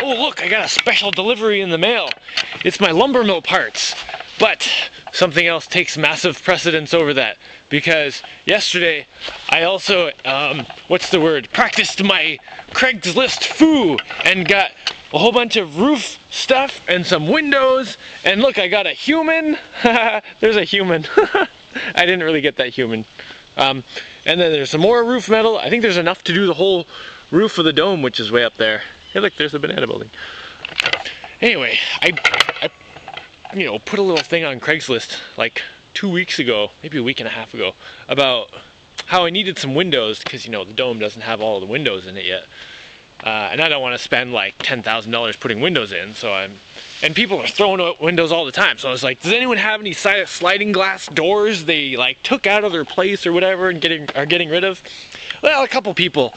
oh look, I got a special delivery in the mail. It's my lumber mill parts. But something else takes massive precedence over that, because yesterday I also, practiced my Craigslist foo and got a whole bunch of roof stuff and some windows, and look, I got a human. There's a human. I didn't really get that human. And then there's some more roof metal. I think there's enough to do the whole roof of the dome, which is way up there. Hey look, there's a banana building. Anyway, I put a little thing on Craigslist like 2 weeks ago, maybe a week and a half ago, about how I needed some windows, because the dome doesn't have all the windows in it yet. And I don't want to spend like $10,000 putting windows in, and people are throwing out windows all the time. So I was like, does anyone have any sliding glass doors they like took out of their place or whatever and are getting rid of? Well, a couple people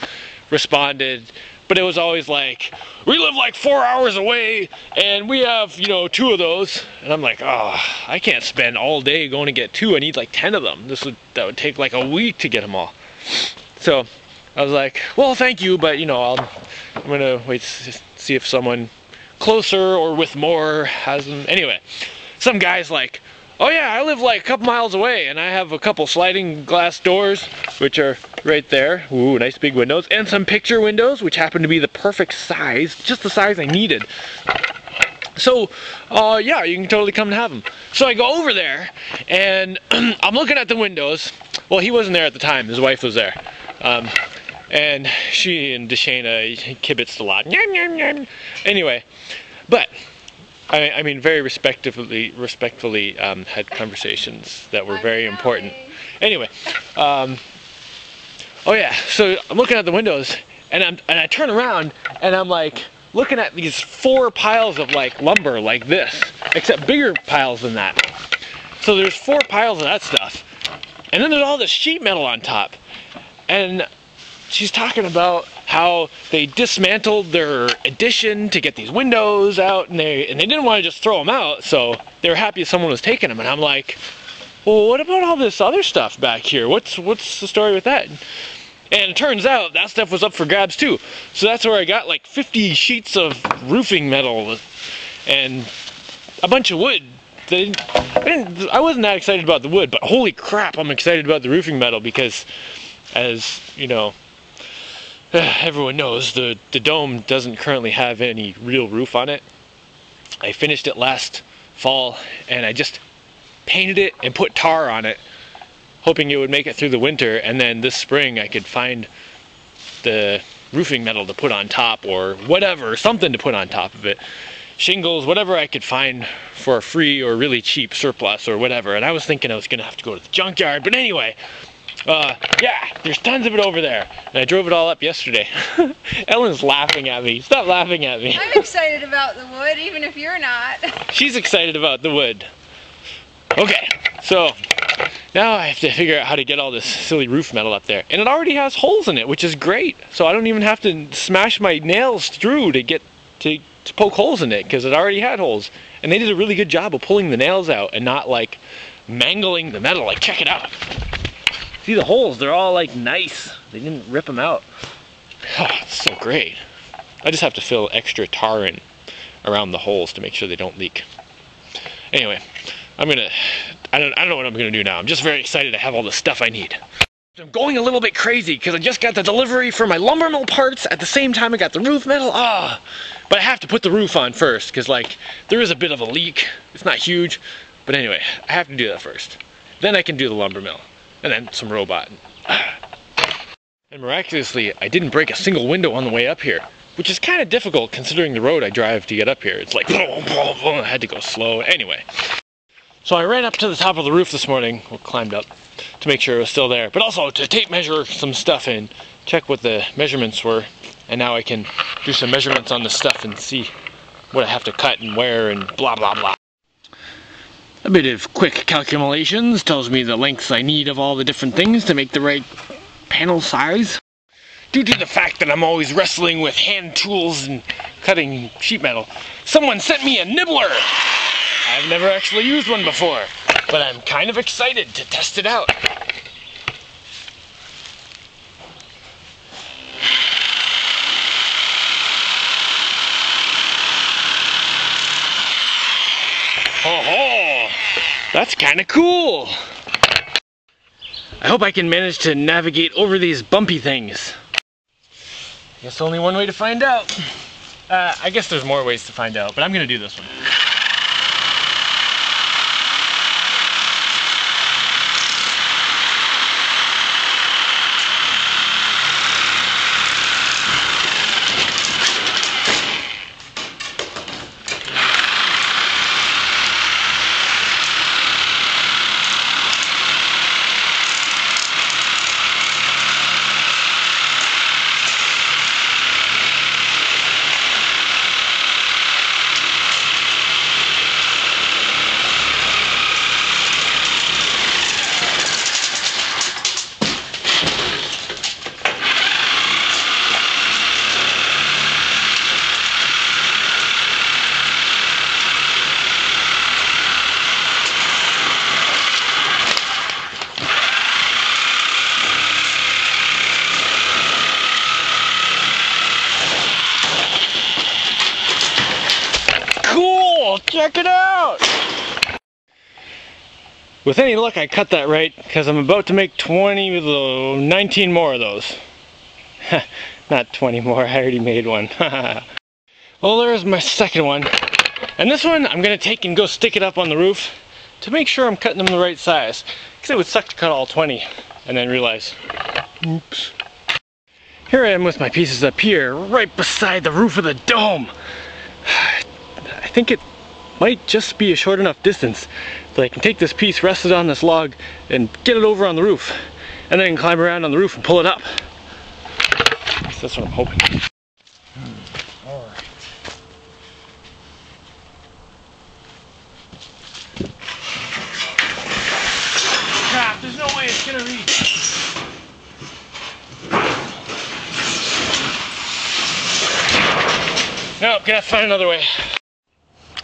responded, but it was always like, we live like 4 hours away and we have, 2 of those. And I'm like, oh, I can't spend all day going to get 2. I need like 10 of them. That would take like a week to get them all. So I was like, well, thank you, but I'm gonna wait to see if someone closer or with more has them. Anyway, some guy's like, oh yeah, I live like a couple miles away and I have a couple sliding glass doors, which are right there. Ooh, nice big windows, and some picture windows, which happen to be the perfect size, just the size I needed. So, yeah, you can totally come and have them. So I go over there and I'm looking at the windows. Well, he wasn't there at the time, his wife was there. And she and Deshana kibitzed a lot. Anyway, but I mean, very respectfully had conversations that were very important. Anyway, oh yeah, so I'm looking at the windows, and I turn around, and I'm like looking at these 4 piles of like lumber like this, except bigger piles than that. So there's 4 piles of that stuff, and then there's all this sheet metal on top, and she's talking about how they dismantled their addition to get these windows out, and they didn't want to just throw them out, so they were happy someone was taking them. And I'm like, well, what about all this other stuff back here? What's the story with that? And it turns out that stuff was up for grabs too. So that's where I got like 50 sheets of roofing metal and a bunch of wood. I wasn't that excited about the wood, but holy crap, I'm excited about the roofing metal, because, as you know, everyone knows, the dome doesn't currently have any real roof on it. I finished it last fall and I just painted it and put tar on it, hoping it would make it through the winter, and then this spring I could find the roofing metal to put on top, or whatever, something to put on top of it. Shingles, whatever I could find for a free or really cheap surplus or whatever. And I was thinking I was gonna have to go to the junkyard, but anyway, yeah, there's tons of it over there. And I drove it all up yesterday. Ellen's laughing at me. Stop laughing at me. I'm excited about the wood, even if you're not. She's excited about the wood. Okay, so now I have to figure out how to get all this silly roof metal up there. And it already has holes in it, which is great. So I don't even have to smash my nails through to get to poke holes in it, because it already had holes. And they did a really good job of pulling the nails out and not like mangling the metal. Like, check it out. See the holes, they're all like nice. They didn't rip them out. Oh, it's so great. I just have to fill extra tar in around the holes to make sure they don't leak. Anyway, I don't know what I'm gonna do now. I'm just very excited to have all the stuff I need. I'm going a little bit crazy because I just got the delivery for my lumber mill parts at the same time I got the roof metal. But I have to put the roof on first, because like there is a bit of a leak. It's not huge, but anyway, I have to do that first. Then I can do the lumber mill. And then some robot. And miraculously, I didn't break a single window on the way up here, which is kind of difficult considering the road I drive to get up here. It's like, I had to go slow. Anyway, so I ran up to the top of the roof this morning, or climbed up, to make sure it was still there, but also to tape measure some stuff and check what the measurements were. And now I can do some measurements on the stuff and see what I have to cut and where and blah, blah, blah. A bit of quick calculations tells me the lengths I need of all the different things to make the right panel size. Due to the fact that I'm always wrestling with hand tools and cutting sheet metal, someone sent me a nibbler. I've never actually used one before, but I'm kind of excited to test it out. That's kind of cool. I hope I can manage to navigate over these bumpy things. Guess only one way to find out. I guess there's more ways to find out, but I'm gonna do this one. Check it out! With any luck, I cut that right, because I'm about to make 19 more of those. Not 20 more, I already made one. Well, there's my second one. And this one, I'm going to take and go stick it up on the roof to make sure I'm cutting them the right size. Because it would suck to cut all 20 and then realize, oops. Here I am with my pieces up here, right beside the roof of the dome. I think it might just be a short enough distance that I can take this piece, rest it on this log, and get it over on the roof. And then climb around on the roof and pull it up. So that's what I'm hoping. Alright. Crap, there's no way it's gonna reach. No, gonna have to find another way.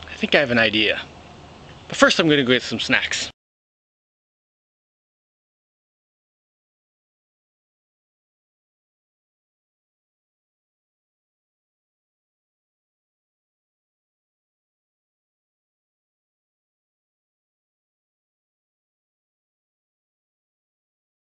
I think I have an idea. But first I'm gonna go get some snacks.